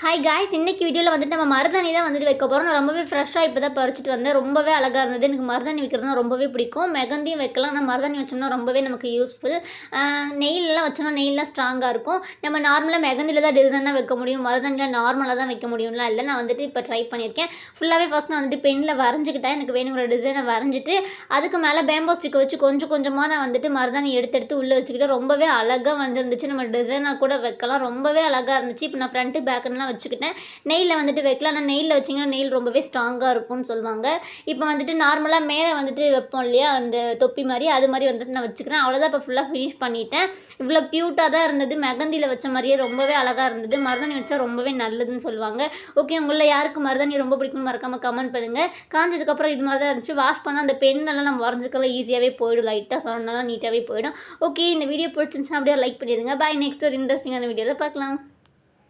Hi guys, இன்னைக்கு வீடியோவில் வந்துட்டு நம்ம மருதாணி தான் வந்துட்டு வைக்க போகிறோம். நான் ரொம்பவே ஃப்ரெஷ்ஷாக இப்போ தான் பறிச்சிட்டு வந்தேன். ரொம்பவே அழகாக இருந்தது. எனக்கு மருதாணி வைக்கிறதுனா ரொம்பவே பிடிக்கும். மெகந்தியும் வைக்கலாம். ஆனால் மருதாணி வச்சோம்னா ரொம்பவே நமக்கு யூஸ்ஃபுல். நெயிலெலாம் வச்சோம்னா நெயிலெலாம் ஸ்ட்ராங்காக இருக்கும். நம்ம நார்மலாக மெகந்தியில் தான் டிசைன் தான் வைக்க முடியும். மருதாணியில் நார்மலாக தான் வைக்க முடியும்லாம் இல்லை. நான் வந்துட்டு இப்போ ட்ரை பண்ணியிருக்கேன். ஃபுல்லாகவே ஃபஸ்ட் நான் வந்துட்டு பெனில் வரைஞ்சிக்கிட்டேன். எனக்கு வேணுங்கிற டிசைனை வரைஞ்சிட்டு அதுக்கு மேலே பேம்போ ஸ்டிக்கை வச்சு கொஞ்சம் கொஞ்சமாக நான் வந்துட்டு மருதாணி எடுத்து உள்ளே வச்சுக்கிட்டு ரொம்பவே அழகாக வந்துருந்துச்சு. நம்ம டிசைனாக கூட வைக்கலாம். ரொம்பவே அழகாக இருந்துச்சு. இப்போ நான் ஃப்ரண்ட்டு பேக்குலாம் வச்சுக்கிட்டேன். நெயிலில் வந்துட்டு வைக்கலாம். ஆனால் நெயிலில் வச்சிங்கன்னா நெயில் ரொம்பவே ஸ்ட்ராங்காக இருக்கும்னு சொல்லுவாங்க. இப்போ வந்துட்டு நார்மலாக மேலே வந்துட்டு வைப்போம் இல்லையா, அந்த தொப்பி மாதிரி, அது மாதிரி வந்துட்டு நான் வச்சுக்கிறேன். அவ்வளோதான். இப்போ ஃபுல்லாக ஃபினிஷ் பண்ணிட்டேன். இவ்வளோ க்யூட்டாக தான் இருந்தது. மெகந்தியில் வச்ச மாதிரியே ரொம்பவே அழகாக இருந்தது. மருதாணி வச்சா ரொம்பவே நல்லதுன்னு சொல்லுவாங்க. ஓகே, உங்களில் யாருக்கு மருதாணி ரொம்ப பிடிக்கும்னு மறக்காமல் கமெண்ட் பண்ணுங்கள். காஞ்சதுக்கப்புறம் இது மாதிரி தான் இருந்துச்சு. வாஷ் பண்ணால் அந்த பெண்ணெல்லாம் நம்ம வரைஞ்சிக்கலாம் ஈஸியாகவே போயிடும். லைட்டாக சொன்னாலும் நீட்டாகவே போயிடும். ஓகே, இந்த வீடியோ பிடிச்சிருந்துச்சுன்னா அப்படியே லைக் பண்ணிடுங்க. பாய். நெக்ஸ்ட் ஒரு இன்ட்ரெஸ்டிங்கான வீடியோவில் பார்க்கலாம்.